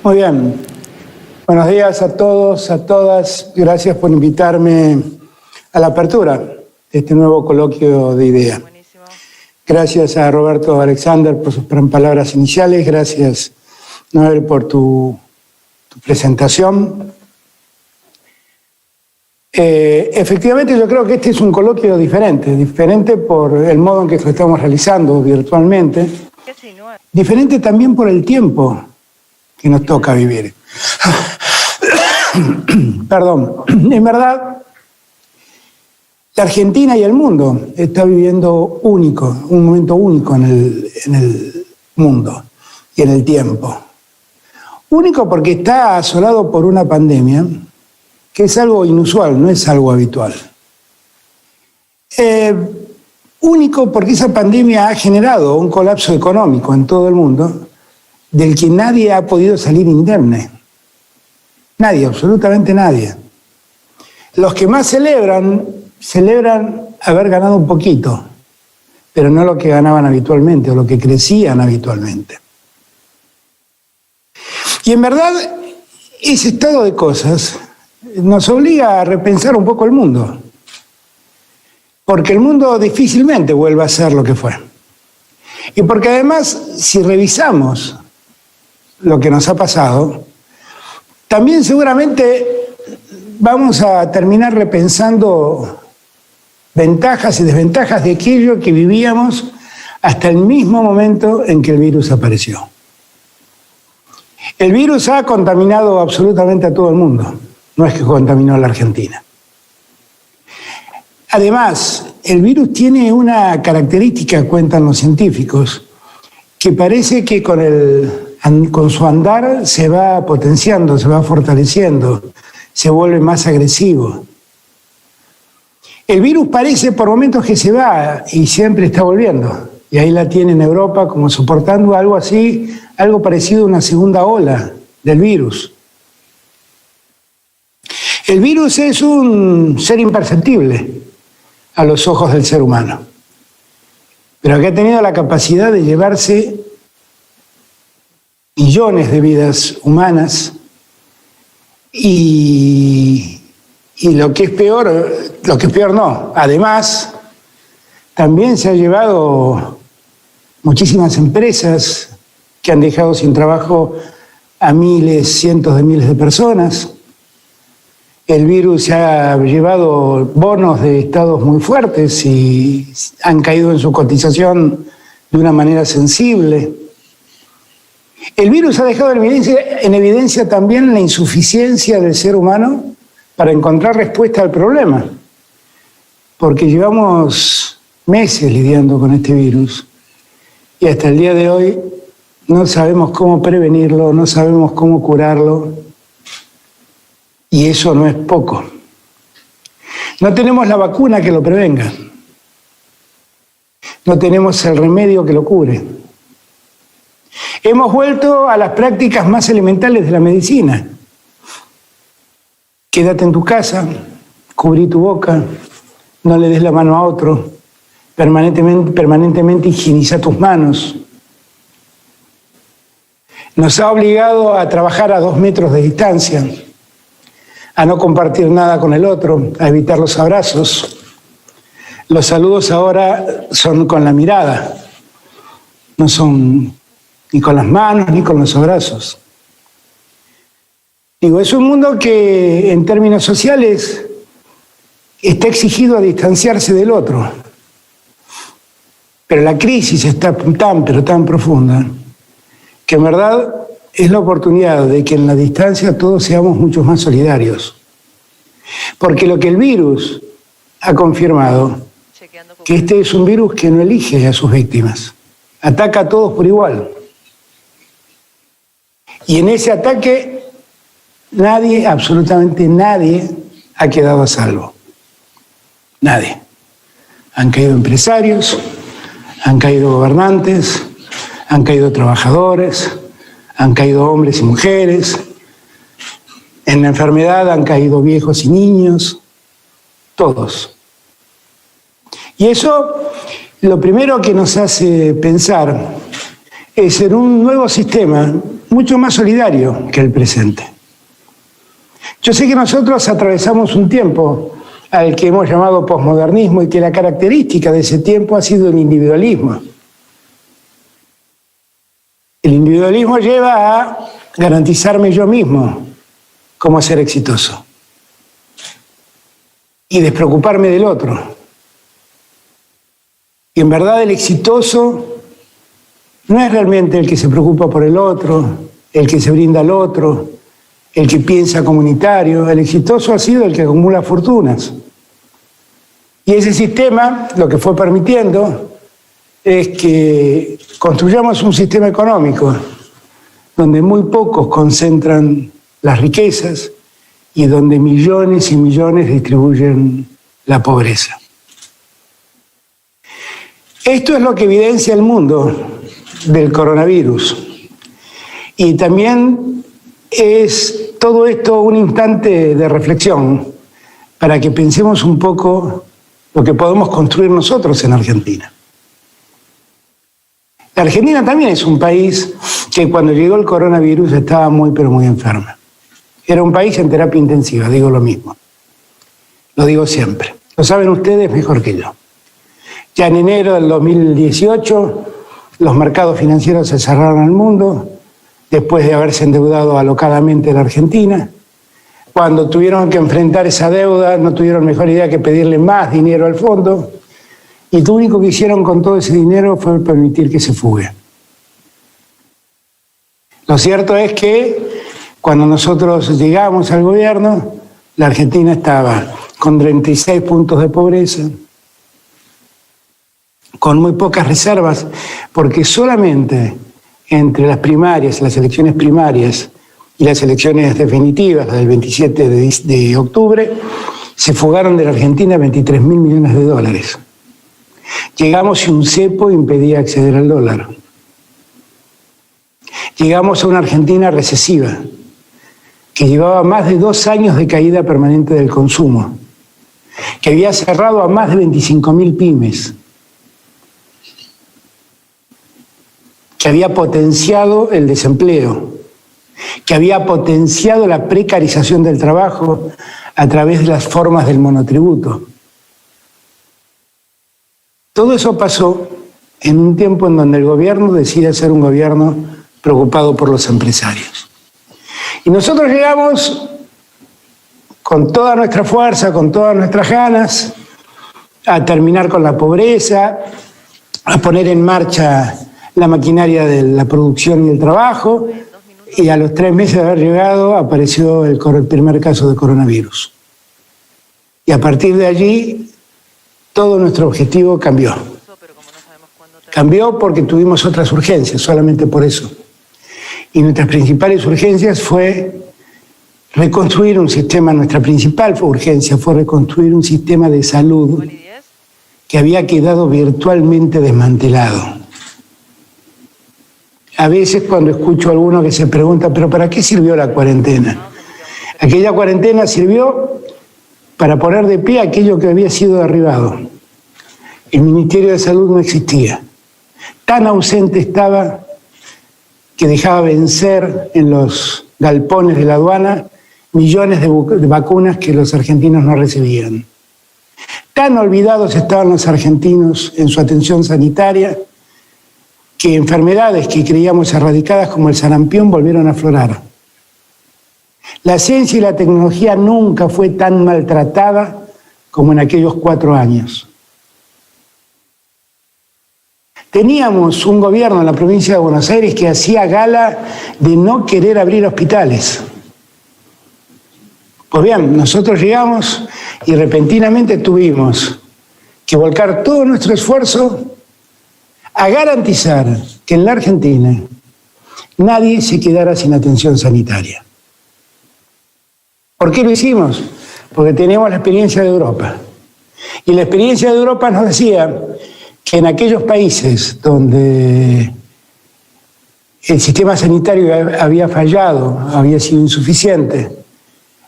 Muy bien. Buenos días a todos, a todas. Gracias por invitarme a la apertura de este nuevo coloquio de ideas. Buenísimo. Gracias a Roberto Alexander por sus palabras iniciales. Gracias, Noel, por tu presentación. Efectivamente, yo creo que este es un coloquio diferente por el modo en que lo estamos realizando virtualmente, diferente también por el tiempo que nos toca vivir. Perdón, en verdad, la Argentina y el mundo está viviendo un momento único en el mundo y en el tiempo. Único porque está asolado por una pandemia que es algo inusual, no es algo habitual. Único porque esa pandemia ha generado un colapso económico en todo el mundo del que nadie ha podido salir indemne. Nadie, absolutamente nadie. Los que más celebran haber ganado un poquito, pero no lo que ganaban habitualmente o lo que crecían habitualmente. Y en verdad, ese estado de cosas nos obliga a repensar un poco el mundo, porque el mundo difícilmente vuelve a ser lo que fue. Y porque además, si revisamos lo que nos ha pasado, también seguramente vamos a terminar repensando ventajas y desventajas de aquello que vivíamos hasta el mismo momento en que el virus apareció. El virus ha contaminado absolutamente a todo el mundo. No es que contaminó a la Argentina. Además, el virus tiene una característica, cuentan los científicos, que parece que con su andar se va potenciando, se va fortaleciendo, se vuelve más agresivo. El virus parece por momentos que se va y siempre está volviendo. Y ahí la tiene en Europa como soportando algo así, algo parecido a una segunda ola del virus. El virus es un ser imperceptible a los ojos del ser humano, pero que ha tenido la capacidad de llevarse millones de vidas humanas y lo que es peor no. Además, también se ha llevado muchísimas empresas que han dejado sin trabajo a miles, cientos de miles de personas. El virus se ha llevado bonos de estados muy fuertes y han caído en su cotización de una manera sensible. El virus ha dejado en evidencia también la insuficiencia del ser humano para encontrar respuesta al problema, porque llevamos meses lidiando con este virus y hasta el día de hoy no sabemos cómo prevenirlo, no sabemos cómo curarlo, y eso no es poco. No tenemos la vacuna que lo prevenga, no tenemos el remedio que lo cure. Hemos vuelto a las prácticas más elementales de la medicina. Quédate en tu casa, cubrí tu boca, no le des la mano a otro, permanentemente higieniza tus manos. Nos ha obligado a trabajar a 2 metros de distancia, a no compartir nada con el otro, a evitar los abrazos. Los saludos ahora son con la mirada, no son ni con las manos ni con los abrazos. Digo, es un mundo que en términos sociales está exigido a distanciarse del otro. Pero la crisis está tan profunda que en verdad es la oportunidad de que en la distancia todos seamos mucho más solidarios. Porque lo que el virus ha confirmado, que este es un virus que no elige a sus víctimas, ataca a todos por igual. Y en ese ataque nadie, absolutamente nadie, ha quedado a salvo. Nadie. Han caído empresarios, han caído gobernantes, han caído trabajadores, han caído hombres y mujeres. En la enfermedad han caído viejos y niños, todos. Y eso, lo primero que nos hace pensar es en un nuevo sistema mucho más solidario que el presente. Yo sé que nosotros atravesamos un tiempo al que hemos llamado posmodernismo y que la característica de ese tiempo ha sido el individualismo. El individualismo lleva a garantizarme yo mismo cómo ser exitoso y despreocuparme del otro. Y en verdad el exitoso no es realmente el que se preocupa por el otro, el que se brinda al otro, el que piensa comunitario. El exitoso ha sido el que acumula fortunas. Y ese sistema lo que fue permitiendo es que construyamos un sistema económico donde muy pocos concentran las riquezas y donde millones y millones distribuyen la pobreza. Esto es lo que evidencia el mundo del coronavirus. Y también es todo esto un instante de reflexión para que pensemos un poco lo que podemos construir nosotros en Argentina. La Argentina también es un país que cuando llegó el coronavirus estaba muy, pero muy enferma. Era un país en terapia intensiva, digo lo mismo. Lo digo siempre. Lo saben ustedes mejor que yo. Ya en enero del 2018, los mercados financieros se cerraron al mundo, después de haberse endeudado alocadamente la Argentina. Cuando tuvieron que enfrentar esa deuda, no tuvieron mejor idea que pedirle más dinero al fondo, y lo único que hicieron con todo ese dinero fue permitir que se fugue. Lo cierto es que cuando nosotros llegamos al gobierno, la Argentina estaba con 36 puntos de pobreza, con muy pocas reservas, porque solamente entre las primarias, las elecciones primarias y las elecciones definitivas del 27 de octubre, se fugaron de la Argentina 23.000 millones de dólares. Llegamos y un cepo impedía acceder al dólar. Llegamos a una Argentina recesiva, que llevaba más de 2 años de caída permanente del consumo, que había cerrado a más de 25.000 pymes, que había potenciado el desempleo, que había potenciado la precarización del trabajo a través de las formas del monotributo. Todo eso pasó en un tiempo en donde el gobierno decide ser un gobierno preocupado por los empresarios. Y nosotros llegamos con toda nuestra fuerza, con todas nuestras ganas, a terminar con la pobreza, a poner en marcha la maquinaria de la producción y el trabajo, y a los 3 meses de haber llegado apareció el primer caso de coronavirus. Y a partir de allí, todo nuestro objetivo cambió. Cambió porque tuvimos otras urgencias, solamente por eso. Y nuestras principales urgencias fue reconstruir un sistema, nuestra principal urgencia fue reconstruir un sistema de salud que había quedado virtualmente desmantelado. A veces cuando escucho a alguno que se pregunta, ¿pero para qué sirvió la cuarentena? Aquella cuarentena sirvió para poner de pie aquello que había sido derribado. El Ministerio de Salud no existía. Tan ausente estaba que dejaba vencer en los galpones de la aduana millones de vacunas que los argentinos no recibían. Tan olvidados estaban los argentinos en su atención sanitaria que enfermedades que creíamos erradicadas como el sarampión volvieron a aflorar. La ciencia y la tecnología nunca fue tan maltratada como en aquellos 4 años. Teníamos un gobierno en la provincia de Buenos Aires que hacía gala de no querer abrir hospitales. Pues bien, nosotros llegamos y repentinamente tuvimos que volcar todo nuestro esfuerzo a garantizar que en la Argentina nadie se quedara sin atención sanitaria. ¿Por qué lo hicimos? Porque teníamos la experiencia de Europa. Y la experiencia de Europa nos decía que en aquellos países donde el sistema sanitario había fallado, había sido insuficiente,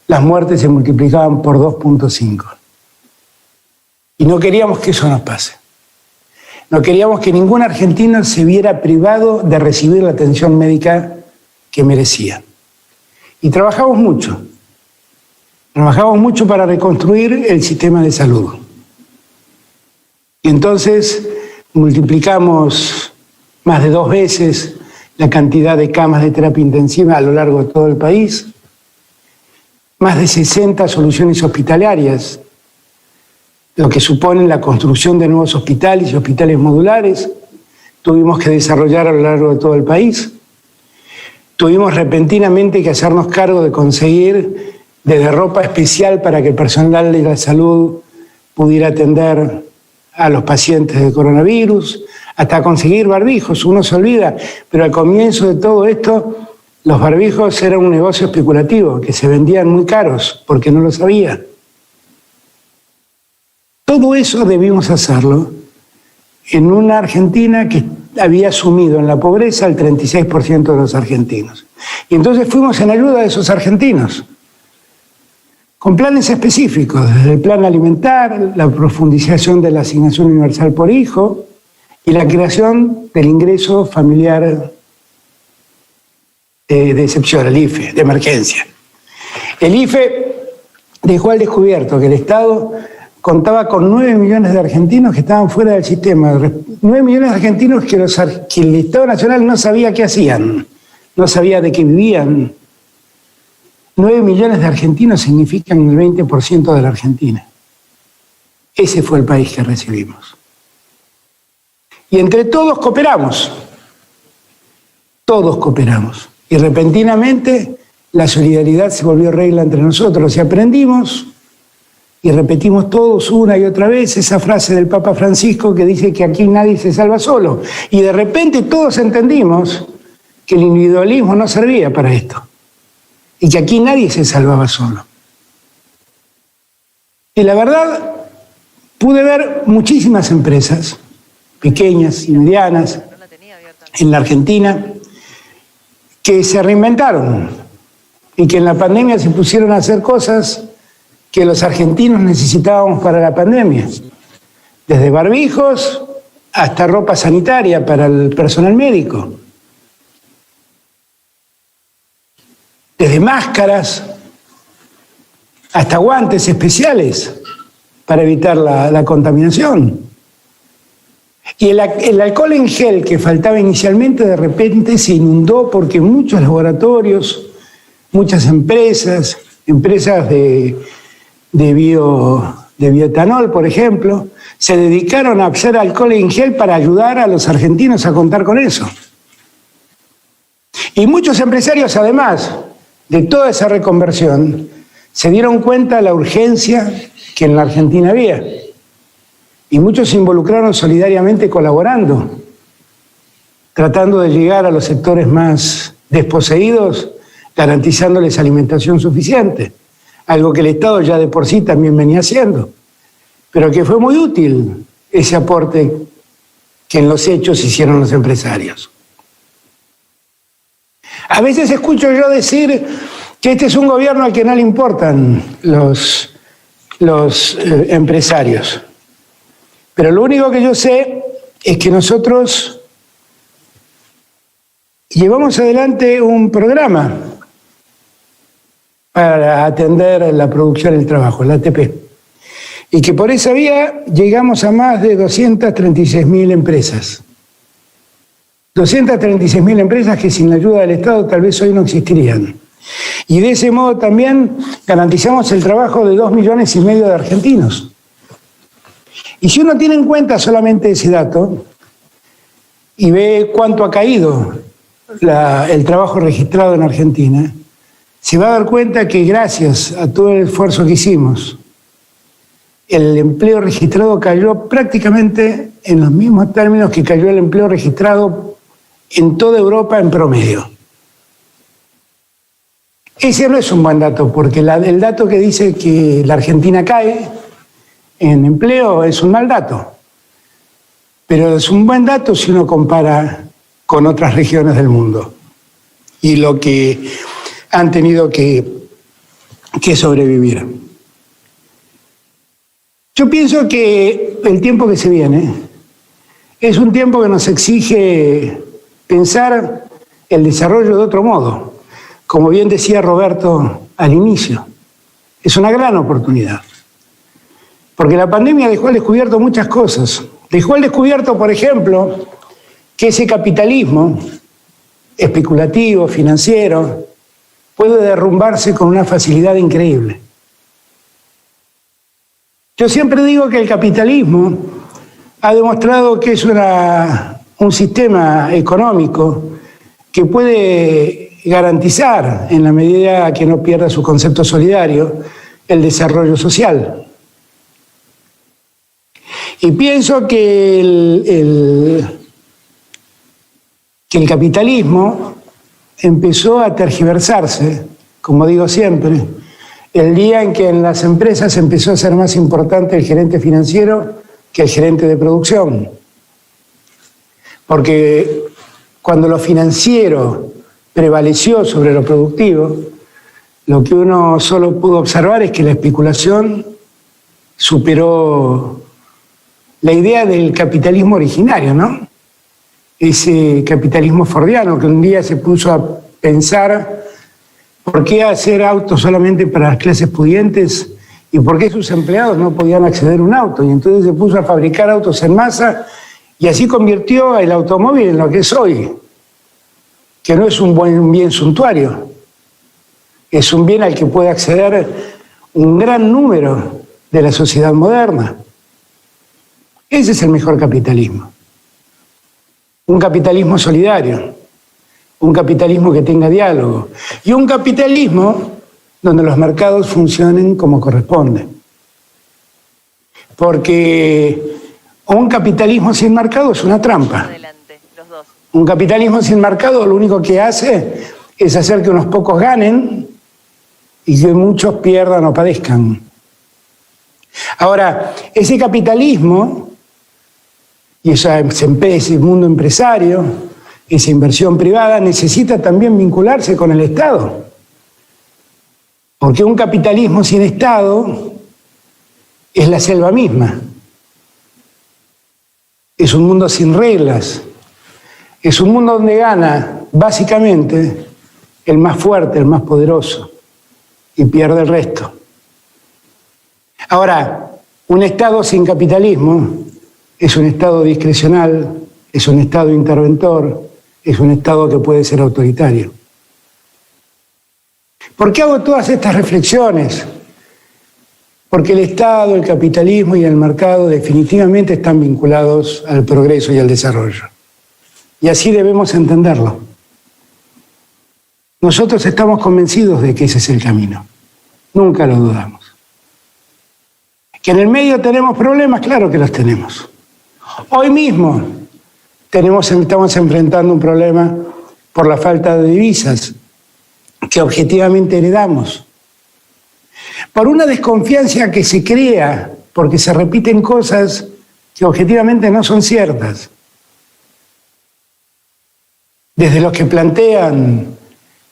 las muertes se multiplicaban por 2.5. Y no queríamos que eso nos pase. No queríamos que ningún argentino se viera privado de recibir la atención médica que merecían. Y trabajamos mucho para reconstruir el sistema de salud. Y entonces multiplicamos más de 2 veces la cantidad de camas de terapia intensiva a lo largo de todo el país, más de 60 soluciones hospitalarias, lo que supone la construcción de nuevos hospitales y hospitales modulares, tuvimos que desarrollar a lo largo de todo el país. Tuvimos repentinamente que hacernos cargo de conseguir desde ropa especial para que el personal de la salud pudiera atender a los pacientes de coronavirus, hasta conseguir barbijos. Uno se olvida, pero al comienzo de todo esto, los barbijos eran un negocio especulativo, que se vendían muy caros porque no lo sabía. Todo eso debimos hacerlo en una Argentina que había sumido en la pobreza al 36% de los argentinos. Y entonces fuimos en ayuda de esos argentinos, con planes específicos, desde el plan alimentar, la profundización de la asignación universal por hijo y la creación del ingreso familiar de excepción, el IFE, de emergencia. El IFE dejó al descubierto que el Estado contaba con 9 millones de argentinos que estaban fuera del sistema. 9 millones de argentinos que el Estado Nacional no sabía qué hacían, no sabía de qué vivían. 9 millones de argentinos significan el 20% de la Argentina. Ese fue el país que recibimos. Y entre todos cooperamos. Todos cooperamos. Y repentinamente la solidaridad se volvió regla entre nosotros y aprendimos y repetimos todos una y otra vez esa frase del Papa Francisco que dice que aquí nadie se salva solo. Y de repente todos entendimos que el individualismo no servía para esto y que aquí nadie se salvaba solo. Y la verdad, pude ver muchísimas empresas, pequeñas y medianas, en la Argentina, que se reinventaron y que en la pandemia se pusieron a hacer cosas que los argentinos necesitábamos para la pandemia, desde barbijos hasta ropa sanitaria para el personal médico, desde máscaras hasta guantes especiales para evitar la contaminación. Y el alcohol en gel que faltaba inicialmente de repente se inundó porque muchos laboratorios, muchas empresas de bioetanol, por ejemplo, se dedicaron a hacer alcohol en gel para ayudar a los argentinos a contar con eso. Y muchos empresarios, además de toda esa reconversión, se dieron cuenta de la urgencia que en la Argentina había. Y muchos se involucraron solidariamente colaborando, tratando de llegar a los sectores más desposeídos, garantizándoles alimentación suficiente, algo que el Estado ya de por sí también venía haciendo, pero que fue muy útil ese aporte que en los hechos hicieron los empresarios. A veces escucho yo decir que este es un gobierno al que no le importan los empresarios. Pero lo único que yo sé es que nosotros llevamos adelante un programa para atender la producción y el trabajo, la ATP. Y que por esa vía llegamos a más de 236.000 empresas. 236.000 empresas que sin la ayuda del Estado tal vez hoy no existirían. Y de ese modo también garantizamos el trabajo de 2,5 millones de argentinos. Y si uno tiene en cuenta solamente ese dato y ve cuánto ha caído el trabajo registrado en Argentina, se va a dar cuenta que gracias a todo el esfuerzo que hicimos, el empleo registrado cayó prácticamente en los mismos términos que cayó el empleo registrado en toda Europa en promedio. Ese no es un buen dato, porque el dato que dice que la Argentina cae en empleo es un mal dato, pero es un buen dato si uno compara con otras regiones del mundo y lo que han tenido que sobrevivir. Yo pienso que el tiempo que se viene es un tiempo que nos exige pensar el desarrollo de otro modo. Como bien decía Roberto al inicio, es una gran oportunidad. Porque la pandemia dejó al descubierto muchas cosas. Dejó al descubierto, por ejemplo, que ese capitalismo especulativo, financiero, puede derrumbarse con una facilidad increíble. Yo siempre digo que el capitalismo ha demostrado que es un sistema económico que puede garantizar, en la medida que no pierda su concepto solidario, el desarrollo social. Y pienso que el capitalismo empezó a tergiversarse, como digo siempre, el día en que en las empresas empezó a ser más importante el gerente financiero que el gerente de producción. Porque cuando lo financiero prevaleció sobre lo productivo, lo que uno solo pudo observar es que la especulación superó la idea del capitalismo originario, ¿no? Ese capitalismo fordiano que un día se puso a pensar por qué hacer autos solamente para las clases pudientes y por qué sus empleados no podían acceder a un auto. Y entonces se puso a fabricar autos en masa y así convirtió el automóvil en lo que es hoy, que no es un bien suntuario, es un bien al que puede acceder un gran número de la sociedad moderna. Ese es el mejor capitalismo. Un capitalismo solidario, un capitalismo que tenga diálogo y un capitalismo donde los mercados funcionen como corresponde. Porque un capitalismo sin mercado es una trampa. Adelante, los dos. Un capitalismo sin mercado lo único que hace es hacer que unos pocos ganen y que muchos pierdan o padezcan. Ahora, ese capitalismo y ese mundo empresario, esa inversión privada, necesita también vincularse con el Estado. Porque un capitalismo sin Estado es la selva misma. Es un mundo sin reglas. Es un mundo donde gana, básicamente, el más fuerte, el más poderoso, y pierde el resto. Ahora, un Estado sin capitalismo es un Estado discrecional, es un Estado interventor, es un Estado que puede ser autoritario. ¿Por qué hago todas estas reflexiones? Porque el Estado, el capitalismo y el mercado definitivamente están vinculados al progreso y al desarrollo. Y así debemos entenderlo. Nosotros estamos convencidos de que ese es el camino. Nunca lo dudamos. Que en el medio tenemos problemas, claro que los tenemos. Hoy mismo estamos enfrentando un problema por la falta de divisas que objetivamente heredamos. Por una desconfianza que se crea porque se repiten cosas que objetivamente no son ciertas. Desde los que plantean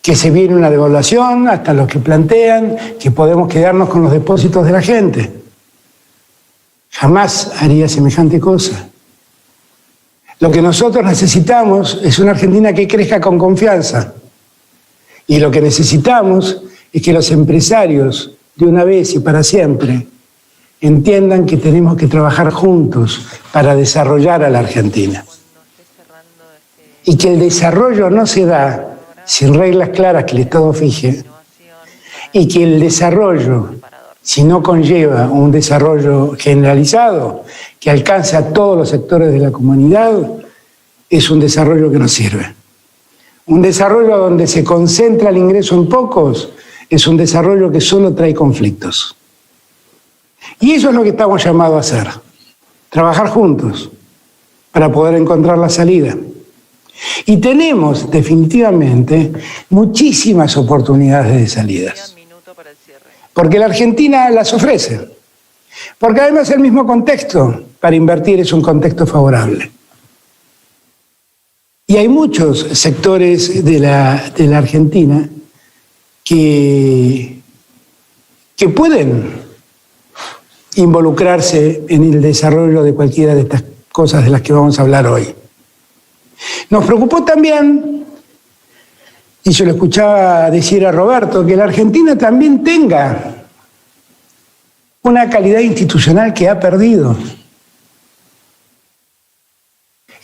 que se viene una devaluación hasta los que plantean que podemos quedarnos con los depósitos de la gente. Jamás haría semejante cosa. Lo que nosotros necesitamos es una Argentina que crezca con confianza. Y lo que necesitamos es que los empresarios, de una vez y para siempre, entiendan que tenemos que trabajar juntos para desarrollar a la Argentina. Y que el desarrollo no se da sin reglas claras que el Estado fije. Y que el desarrollo, si no conlleva un desarrollo generalizado que alcance a todos los sectores de la comunidad, es un desarrollo que no sirve. Un desarrollo donde se concentra el ingreso en pocos es un desarrollo que solo trae conflictos. Y eso es lo que estamos llamados a hacer, trabajar juntos para poder encontrar la salida. Y tenemos definitivamente muchísimas oportunidades de salidas. Porque la Argentina las ofrece. Porque además el mismo contexto para invertir es un contexto favorable. Y hay muchos sectores de la Argentina que pueden involucrarse en el desarrollo de cualquiera de estas cosas de las que vamos a hablar hoy. Nos preocupó también y yo le escuchaba decir a Roberto, que la Argentina también tenga una calidad institucional que ha perdido.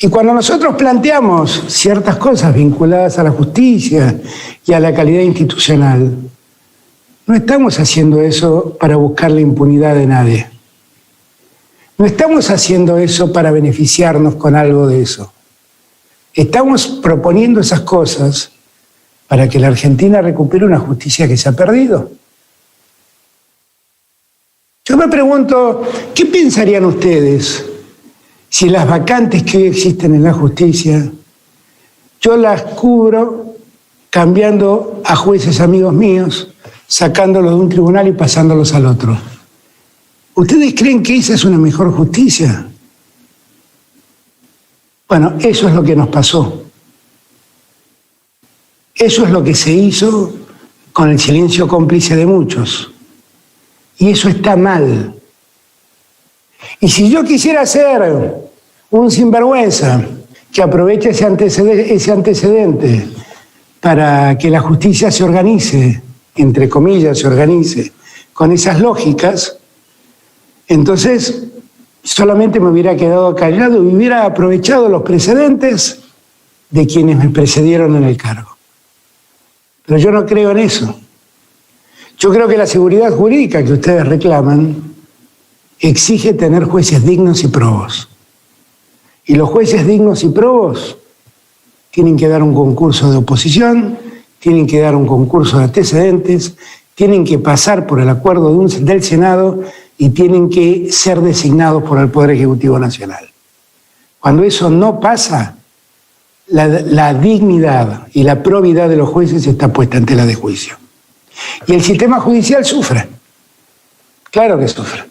Y cuando nosotros planteamos ciertas cosas vinculadas a la justicia y a la calidad institucional, no estamos haciendo eso para buscar la impunidad de nadie. No estamos haciendo eso para beneficiarnos con algo de eso. Estamos proponiendo esas cosas para que la Argentina recupere una justicia que se ha perdido. Yo me pregunto, ¿qué pensarían ustedes si las vacantes que hoy existen en la justicia, yo las cubro cambiando a jueces amigos míos, sacándolos de un tribunal y pasándolos al otro? ¿Ustedes creen que esa es una mejor justicia? Bueno, eso es lo que nos pasó. Eso es lo que se hizo con el silencio cómplice de muchos. Y eso está mal. Y si yo quisiera ser un sinvergüenza que aproveche ese antecedente para que la justicia se organice, entre comillas, se organice con esas lógicas, entonces solamente me hubiera quedado callado y hubiera aprovechado los precedentes de quienes me precedieron en el cargo. Pero yo no creo en eso. Yo creo que la seguridad jurídica que ustedes reclaman exige tener jueces dignos y probos. Y los jueces dignos y probos tienen que dar un concurso de oposición, tienen que dar un concurso de antecedentes, tienen que pasar por el acuerdo del Senado y tienen que ser designados por el Poder Ejecutivo Nacional. Cuando eso no pasa, la dignidad y la probidad de los jueces está puesta en tela de juicio. Y el sistema judicial sufre. Claro que sufre.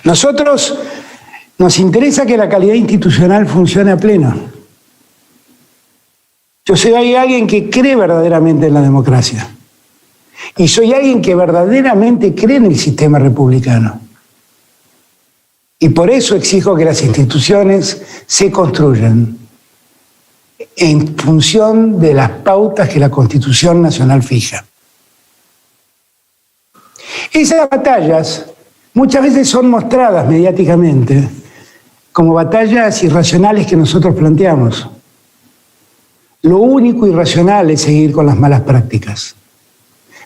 Nosotros nos interesa que la calidad institucional funcione a pleno. Yo soy alguien que cree verdaderamente en la democracia. Y soy alguien que verdaderamente cree en el sistema republicano. Y por eso exijo que las instituciones se construyan en función de las pautas que la Constitución Nacional fija. Esas batallas muchas veces son mostradas mediáticamente como batallas irracionales que nosotros planteamos. Lo único irracional es seguir con las malas prácticas.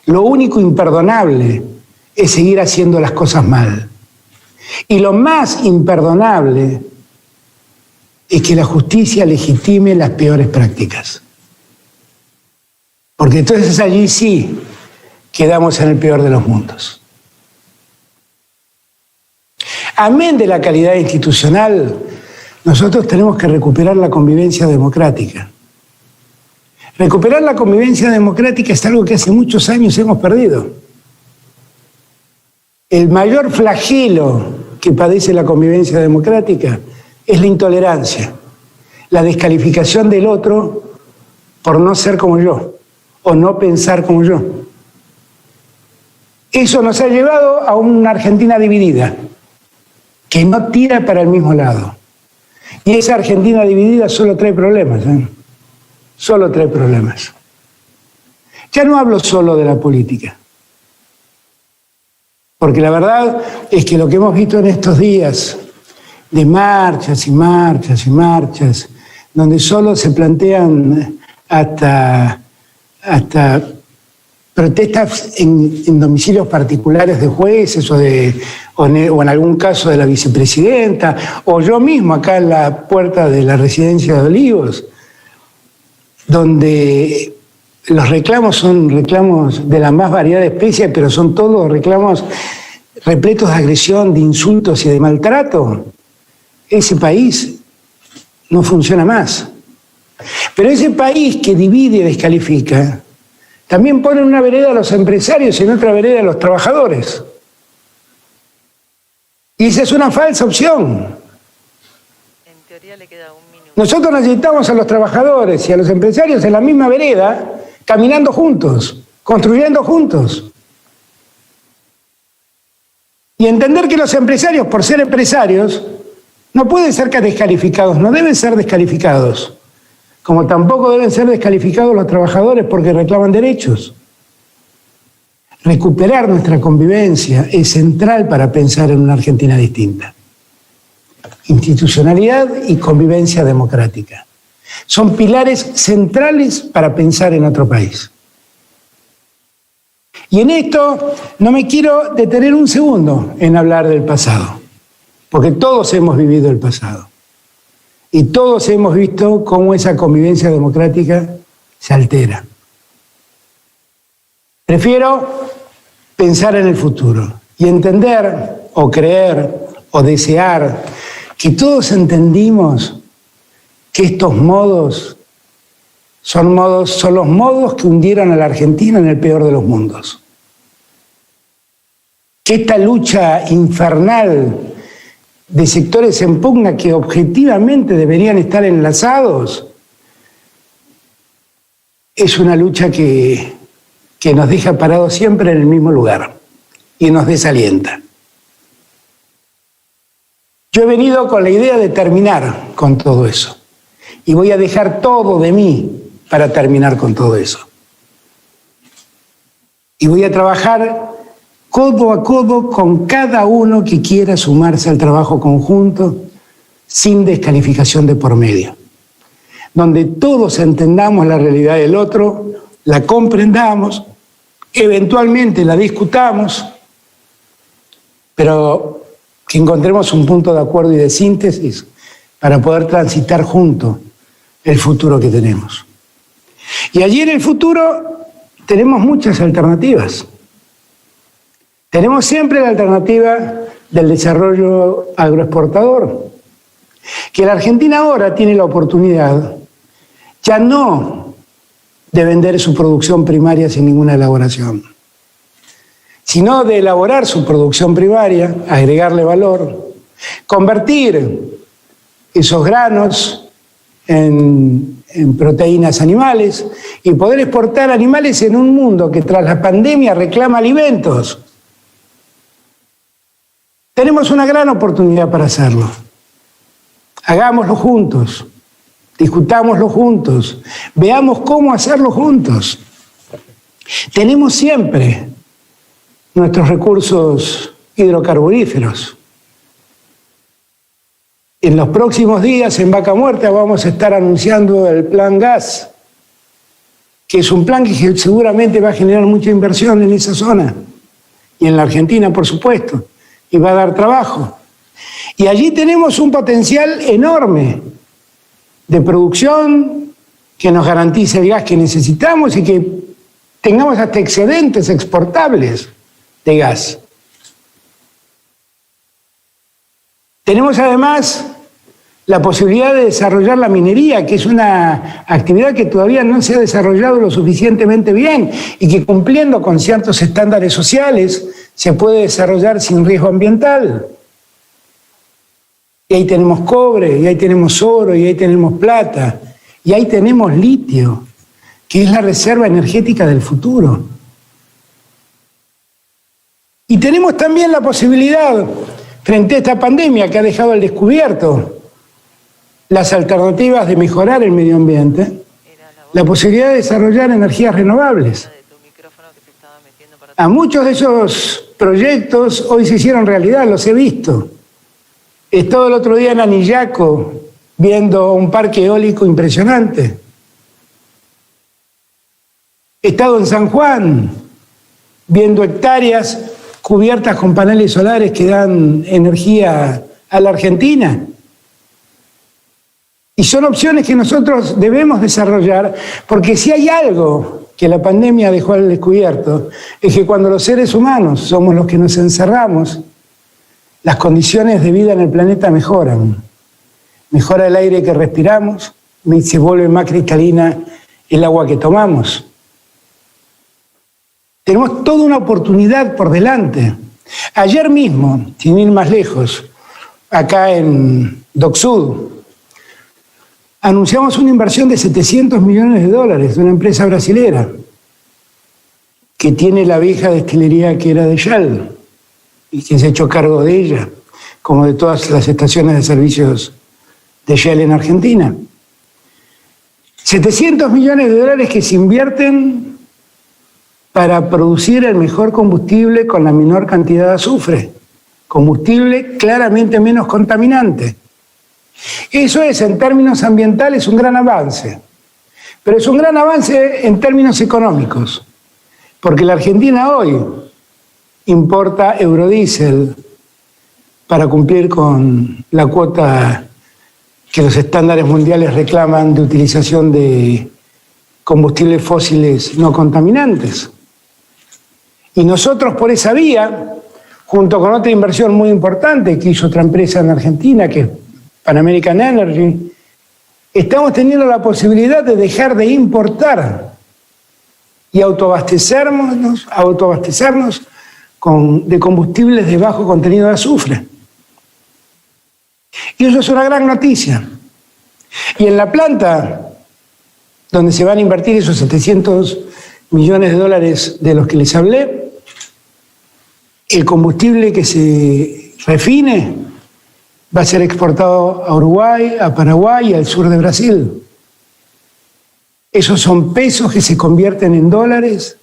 Lo único imperdonable es seguir haciendo las cosas mal. Y lo más imperdonable es que la justicia legitime las peores prácticas. Porque entonces allí sí quedamos en el peor de los mundos. Amén de la calidad institucional, nosotros tenemos que recuperar la convivencia democrática. Recuperar la convivencia democrática es algo que hace muchos años hemos perdido. El mayor flagelo que padece la convivencia democrática es la intolerancia, la descalificación del otro por no ser como yo o no pensar como yo. Eso nos ha llevado a una Argentina dividida, que no tira para el mismo lado. Y esa Argentina dividida solo trae problemas, solo trae problemas. Ya no hablo solo de la política, porque la verdad es que lo que hemos visto en estos días de marchas y marchas y marchas, donde solo se plantean hasta protestas en domicilios particulares de jueces o en algún caso de la vicepresidenta, o yo mismo acá en la puerta de la residencia de Olivos, donde los reclamos son reclamos de la más variada especie, pero son todos reclamos repletos de agresión, de insultos y de maltrato. Ese país no funciona más. Pero ese país que divide y descalifica, también pone en una vereda a los empresarios y en otra vereda a los trabajadores. Y esa es una falsa opción. En teoría le queda un minuto. Nosotros necesitamos a los trabajadores y a los empresarios en la misma vereda, caminando juntos, construyendo juntos. Y entender que los empresarios, por ser empresarios, no pueden ser descalificados, no deben ser descalificados. como tampoco deben ser descalificados los trabajadores porque reclaman derechos. Recuperar nuestra convivencia es central para pensar en una Argentina distinta. Institucionalidad y convivencia democrática son pilares centrales para pensar en otro país. Y en esto no me quiero detener un segundo en hablar del pasado, porque todos hemos vivido el pasado y todos hemos visto cómo esa convivencia democrática se altera. Prefiero pensar en el futuro y entender o creer o desear que todos entendimos que estos modos son los modos que hundieron a la Argentina en el peor de los mundos. Que esta lucha infernal de sectores en pugna que objetivamente deberían estar enlazados es una lucha que nos deja parados siempre en el mismo lugar y nos desalienta. Yo he venido con la idea de terminar con todo eso y voy a dejar todo de mí para terminar con todo eso. Y voy a trabajar codo a codo con cada uno que quiera sumarse al trabajo conjunto sin descalificación de por medio, donde todos entendamos la realidad del otro, la comprendamos, eventualmente la discutamos, pero que encontremos un punto de acuerdo y de síntesis para poder transitar juntos el futuro que tenemos. Y allí en el futuro tenemos muchas alternativas. Tenemos siempre la alternativa del desarrollo agroexportador, que la Argentina ahora tiene la oportunidad ya no de vender su producción primaria sin ninguna elaboración, sino de elaborar su producción primaria, agregarle valor, convertir esos granos en proteínas animales y poder exportar animales en un mundo que tras la pandemia reclama alimentos. Tenemos una gran oportunidad para hacerlo. Hagámoslo juntos, discutámoslo juntos, veamos cómo hacerlo juntos. Tenemos siempre nuestros recursos hidrocarburíferos. En los próximos días en Vaca Muerta vamos a estar anunciando el Plan Gas, que es un plan que seguramente va a generar mucha inversión en esa zona y en la Argentina, por supuesto, y va a dar trabajo. Y allí tenemos un potencial enorme de producción que nos garantice el gas que necesitamos y que tengamos hasta excedentes exportables de gas. Tenemos además la posibilidad de desarrollar la minería, que es una actividad que todavía no se ha desarrollado lo suficientemente bien y que cumpliendo con ciertos estándares sociales se puede desarrollar sin riesgo ambiental. Y ahí tenemos cobre, y ahí tenemos oro, y ahí tenemos plata, y ahí tenemos litio, que es la reserva energética del futuro. Y tenemos también la posibilidad, frente a esta pandemia que ha dejado al descubierto las alternativas de mejorar el medio ambiente, la posibilidad de desarrollar energías renovables. A muchos de esos proyectos hoy se hicieron realidad, los he visto. He estado el otro día en Anillaco viendo un parque eólico impresionante. He estado en San Juan viendo hectáreas cubiertas con paneles solares que dan energía a la Argentina. Y son opciones que nosotros debemos desarrollar, porque si hay algo que la pandemia dejó al descubierto, es que cuando los seres humanos somos los que nos encerramos, las condiciones de vida en el planeta mejoran. Mejora el aire que respiramos, se vuelve más cristalina el agua que tomamos. Tenemos toda una oportunidad por delante. Ayer mismo, sin ir más lejos, acá en Dock Sud, anunciamos una inversión de $700 millones de una empresa brasilera que tiene la vieja destilería que era de Shell y que se ha hecho cargo de ella, como de todas las estaciones de servicios de Shell en Argentina. $700 millones que se invierten para producir el mejor combustible con la menor cantidad de azufre, combustible claramente menos contaminante. Eso es, en términos ambientales, un gran avance, pero es un gran avance en términos económicos, porque la Argentina hoy importa eurodiesel para cumplir con la cuota que los estándares mundiales reclaman de utilización de combustibles fósiles no contaminantes. Y nosotros por esa vía, junto con otra inversión muy importante que hizo otra empresa en Argentina, que es Pan American Energy, estamos teniendo la posibilidad de dejar de importar y autoabastecernos de combustibles de bajo contenido de azufre. Y eso es una gran noticia. Y en la planta donde se van a invertir esos $700 millones de los que les hablé, el combustible que se refine va a ser exportado a Uruguay, a Paraguay y al sur de Brasil. Esos son pesos que se convierten en dólares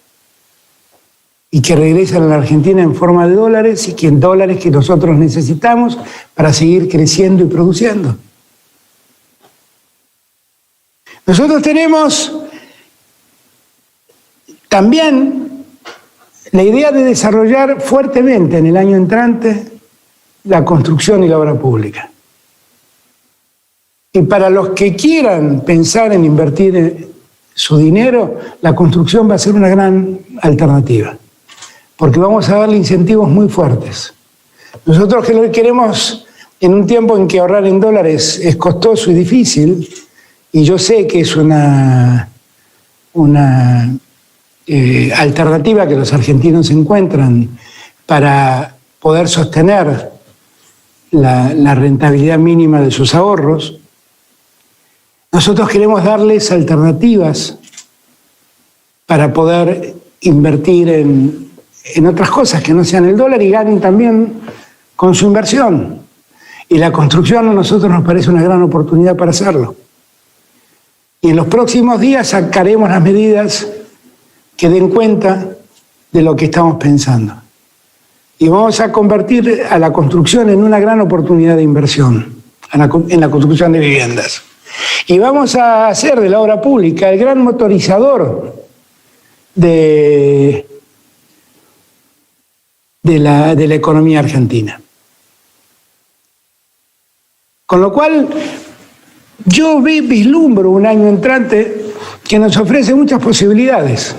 y que regresan a la Argentina en forma de dólares y que en dólares que nosotros necesitamos para seguir creciendo y produciendo. Nosotros tenemos también la idea de desarrollar fuertemente en el año entrante la construcción y la obra pública. Y para los que quieran pensar en invertir su dinero, la construcción va a ser una gran alternativa, porque vamos a darle incentivos muy fuertes. Nosotros que lo queremos en un tiempo en que ahorrar en dólares es costoso y difícil, y yo sé que es una alternativa que los argentinos encuentran para poder sostener la rentabilidad mínima de sus ahorros. Nosotros queremos darles alternativas para poder invertir en otras cosas que no sean el dólar y ganen también con su inversión. Y la construcción a nosotros nos parece una gran oportunidad para hacerlo. Y en los próximos días sacaremos las medidas que den cuenta de lo que estamos pensando. Y vamos a convertir a la construcción en una gran oportunidad de inversión, en la construcción de viviendas. Y vamos a hacer de la obra pública el gran motorizador de la economía argentina. Con lo cual, yo vislumbro un año entrante que nos ofrece muchas posibilidades,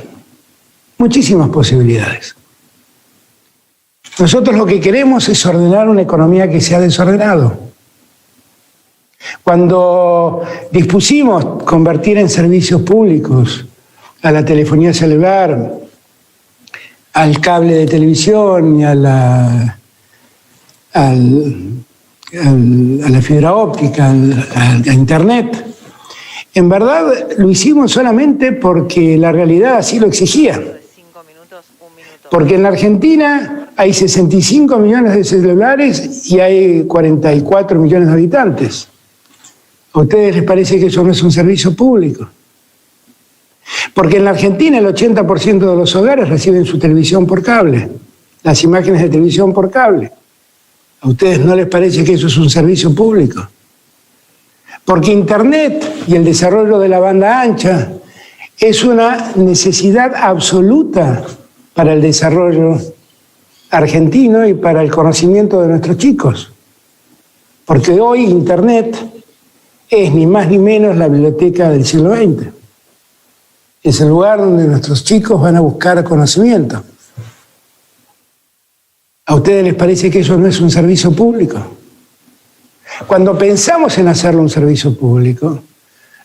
muchísimas posibilidades. Nosotros lo que queremos es ordenar una economía que se ha desordenado. Cuando dispusimos convertir en servicios públicos a la telefonía celular, al cable de televisión y a la fibra óptica, a Internet, en verdad lo hicimos solamente porque la realidad así lo exigía. Porque en la Argentina hay 65 millones de celulares y hay 44 millones de habitantes. ¿A ustedes les parece que eso no es un servicio público? Porque en la Argentina el 80% de los hogares reciben su televisión por cable, las imágenes de televisión por cable. ¿A ustedes no les parece que eso es un servicio público? Porque Internet y el desarrollo de la banda ancha es una necesidad absoluta para el desarrollo argentino y para el conocimiento de nuestros chicos. Porque hoy Internet es ni más ni menos la biblioteca del siglo XX. Es el lugar donde nuestros chicos van a buscar conocimiento. ¿A ustedes les parece que eso no es un servicio público? Cuando pensamos en hacerlo un servicio público,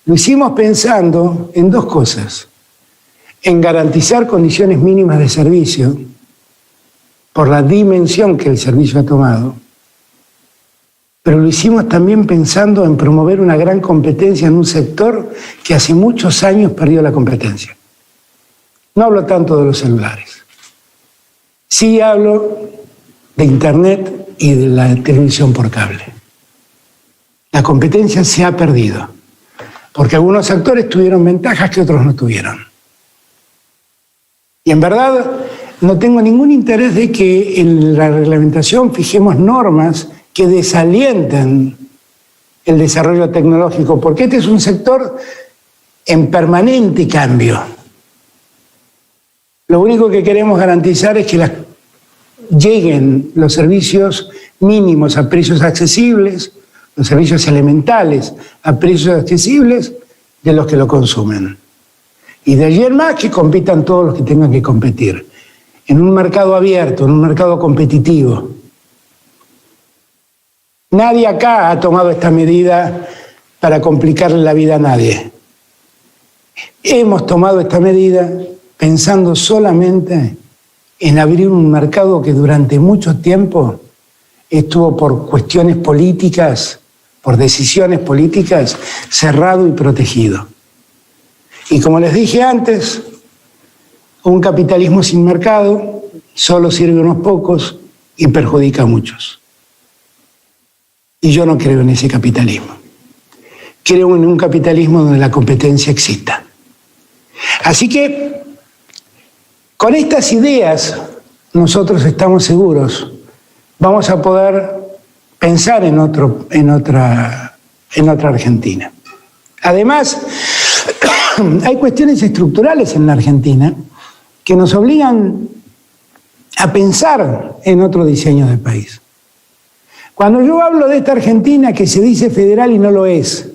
lo hicimos pensando en dos cosas: en garantizar condiciones mínimas de servicio por la dimensión que el servicio ha tomado, pero lo hicimos también pensando en promover una gran competencia en un sector que hace muchos años perdió la competencia. No hablo tanto de los celulares. Sí hablo de Internet y de la televisión por cable. La competencia se ha perdido. porque algunos actores tuvieron ventajas que otros no tuvieron. Y en verdad no tengo ningún interés de que en la reglamentación fijemos normas que desalienten el desarrollo tecnológico, porque este es un sector en permanente cambio. Lo único que queremos garantizar es que lleguen los servicios mínimos a precios accesibles, los servicios elementales a precios accesibles de los que lo consumen. Y de allí en más que compitan todos los que tengan que competir, en un mercado abierto, en un mercado competitivo. Nadie acá ha tomado esta medida para complicarle la vida a nadie. Hemos tomado esta medida pensando solamente en abrir un mercado que durante mucho tiempo estuvo por cuestiones políticas, por decisiones políticas, cerrado y protegido. Y como les dije antes, un capitalismo sin mercado solo sirve a unos pocos y perjudica a muchos. Y yo no creo en ese capitalismo. Creo en un capitalismo donde la competencia exista. Así que, con estas ideas, nosotros estamos seguros, vamos a poder pensar en otra Argentina. Además, hay cuestiones estructurales en la Argentina que nos obligan a pensar en otro diseño de país. Cuando yo hablo de esta Argentina que se dice federal y no lo es,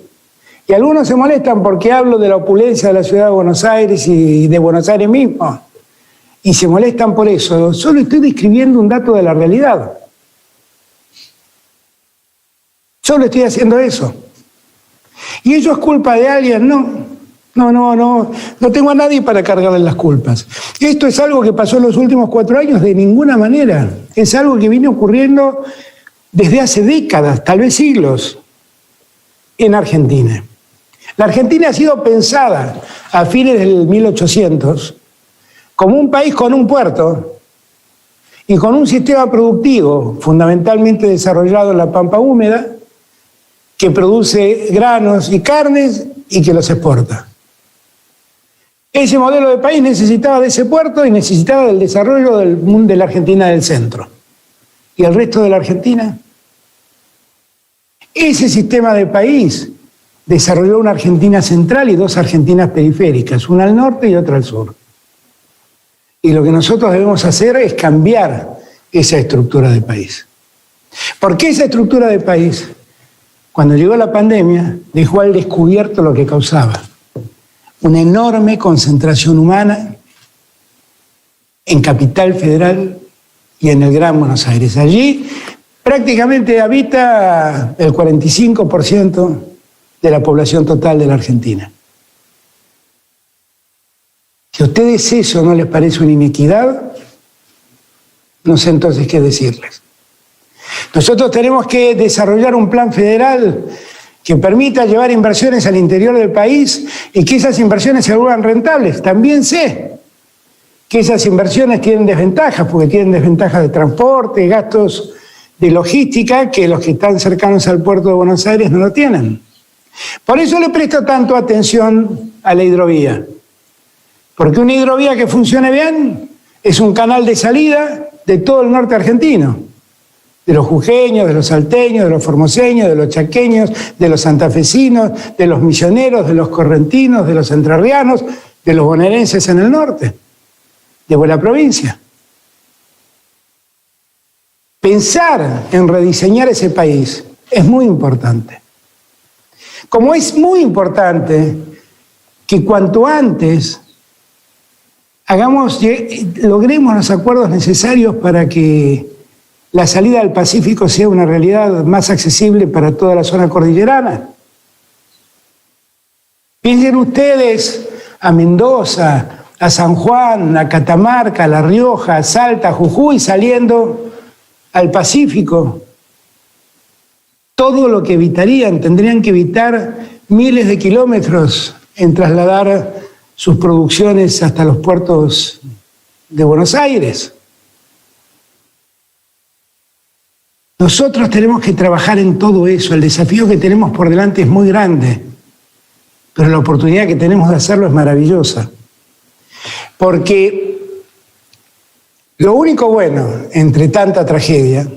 y algunos se molestan porque hablo de la opulencia de la ciudad de Buenos Aires y de Buenos Aires mismo, y se molestan por eso, solo estoy describiendo un dato de la realidad. Solo estoy haciendo eso. ¿Y eso es culpa de alguien? No tengo a nadie para cargarle las culpas. Esto es algo que pasó en los últimos 4 años de ninguna manera. Es algo que viene ocurriendo desde hace décadas, tal vez siglos, en Argentina. La Argentina ha sido pensada a fines del 1800 como un país con un puerto y con un sistema productivo fundamentalmente desarrollado en la pampa húmeda que produce granos y carnes y que los exporta. Ese modelo de país necesitaba de ese puerto y necesitaba del desarrollo de la Argentina del centro. ¿Y el resto de la Argentina? Ese sistema de país desarrolló una Argentina central y 2 Argentinas periféricas, una al norte y otra al sur. Y lo que nosotros debemos hacer es cambiar esa estructura de país. Porque esa estructura de país, cuando llegó la pandemia, dejó al descubierto lo que causaba. Una enorme concentración humana en Capital Federal y en el Gran Buenos Aires. Allí prácticamente habita el 45% de la población total de la Argentina. Si a ustedes eso no les parece una inequidad, no sé entonces qué decirles. Nosotros tenemos que desarrollar un plan federal que permita llevar inversiones al interior del país y que esas inversiones se vuelvan rentables. También sé que esas inversiones tienen desventajas, porque tienen desventajas de transporte, gastos de logística, que los que están cercanos al puerto de Buenos Aires no lo tienen. Por eso le presto tanto atención a la hidrovía. Porque una hidrovía que funcione bien es un canal de salida de todo el norte argentino. De los jujeños, de los salteños, de los formoseños, de los chaqueños, de los santafesinos, de los misioneros, de los correntinos, de los entrerrianos, de los bonaerenses en el norte, de buena provincia. Pensar en rediseñar ese país es muy importante. Como es muy importante que cuanto antes logremos los acuerdos necesarios para que la salida al Pacífico sea una realidad más accesible para toda la zona cordillerana. Piensen ustedes a Mendoza, a San Juan, a Catamarca, a La Rioja, a Salta, a Jujuy, saliendo al Pacífico. Todo lo que evitarían, tendrían que evitar miles de kilómetros en trasladar sus producciones hasta los puertos de Buenos Aires. Nosotros tenemos que trabajar en todo eso. El desafío que tenemos por delante es muy grande. pero la oportunidad que tenemos de hacerlo es maravillosa. Porque lo único bueno entre tanta tragedia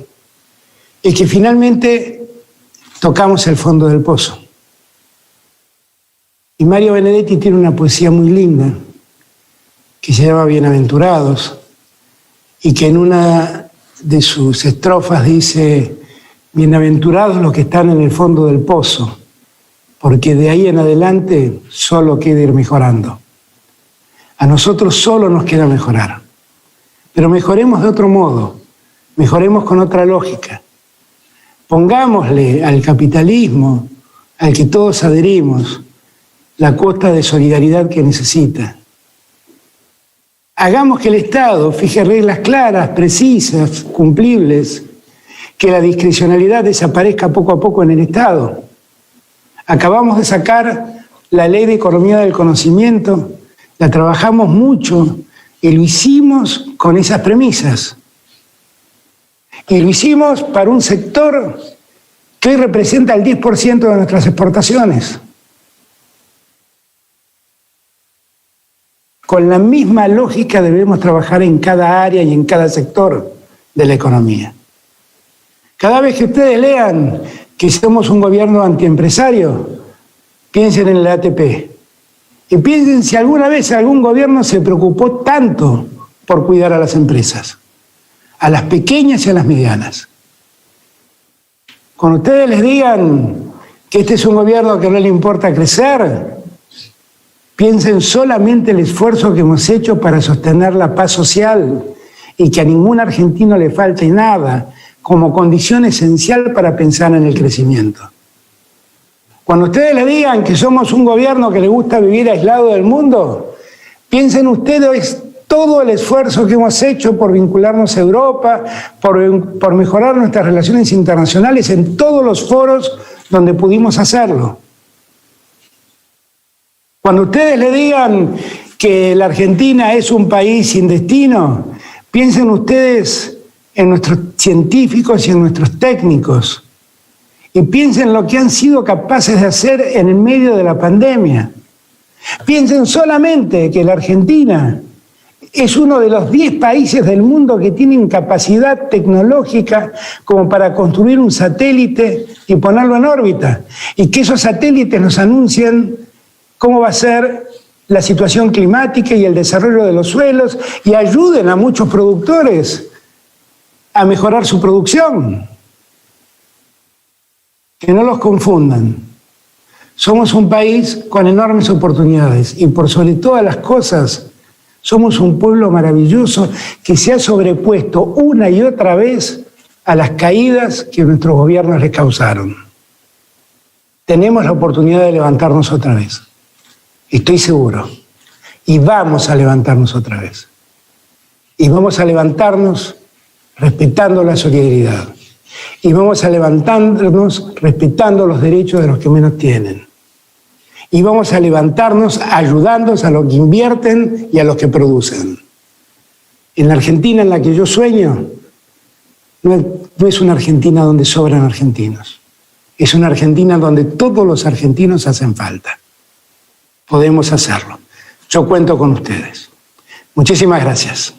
es que finalmente tocamos el fondo del pozo. Y Mario Benedetti tiene una poesía muy linda que se llama Bienaventurados y que en una de sus estrofas dice: bienaventurados los que están en el fondo del pozo, porque de ahí en adelante solo queda ir mejorando. A nosotros solo nos queda mejorar, pero mejoremos de otro modo, mejoremos con otra lógica. Pongámosle al capitalismo, al que todos adherimos, la cuota de solidaridad que necesita. Hagamos que el Estado fije reglas claras, precisas, cumplibles, que la discrecionalidad desaparezca poco a poco en el Estado. Acabamos de sacar la Ley de Economía del Conocimiento, la trabajamos mucho y lo hicimos con esas premisas. Y lo hicimos para un sector que hoy representa el 10% de nuestras exportaciones. Con la misma lógica debemos trabajar en cada área y en cada sector de la economía. Cada vez que ustedes lean que somos un gobierno antiempresario, piensen en el ATP. Y piensen si alguna vez algún gobierno se preocupó tanto por cuidar a las empresas, a las pequeñas y a las medianas. Cuando ustedes les digan que este es un gobierno que no le importa crecer, piensen solamente el esfuerzo que hemos hecho para sostener la paz social y que a ningún argentino le falte nada como condición esencial para pensar en el crecimiento. Cuando ustedes le digan que somos un gobierno que le gusta vivir aislado del mundo, piensen ustedes todo el esfuerzo que hemos hecho por vincularnos a Europa, por mejorar nuestras relaciones internacionales en todos los foros donde pudimos hacerlo. Cuando ustedes le digan que la Argentina es un país sin destino, piensen ustedes en nuestros científicos y en nuestros técnicos. Y piensen lo que han sido capaces de hacer en el medio de la pandemia. Piensen solamente que la Argentina es uno de los 10 países del mundo que tienen capacidad tecnológica como para construir un satélite y ponerlo en órbita. Y que esos satélites nos anuncien cómo va a ser la situación climática y el desarrollo de los suelos y ayuden a muchos productores a mejorar su producción. Que no los confundan. Somos un país con enormes oportunidades y por sobre todas las cosas somos un pueblo maravilloso que se ha sobrepuesto una y otra vez a las caídas que nuestros gobiernos les causaron. Tenemos la oportunidad de levantarnos otra vez. Estoy seguro. Y vamos a levantarnos otra vez. Y vamos a levantarnos respetando la solidaridad. Y vamos a levantarnos respetando los derechos de los que menos tienen. Y vamos a levantarnos ayudando a los que invierten y a los que producen. En la Argentina en la que yo sueño, no es una Argentina donde sobran argentinos. Es una Argentina donde todos los argentinos hacen falta. Podemos hacerlo. Yo cuento con ustedes. Muchísimas gracias.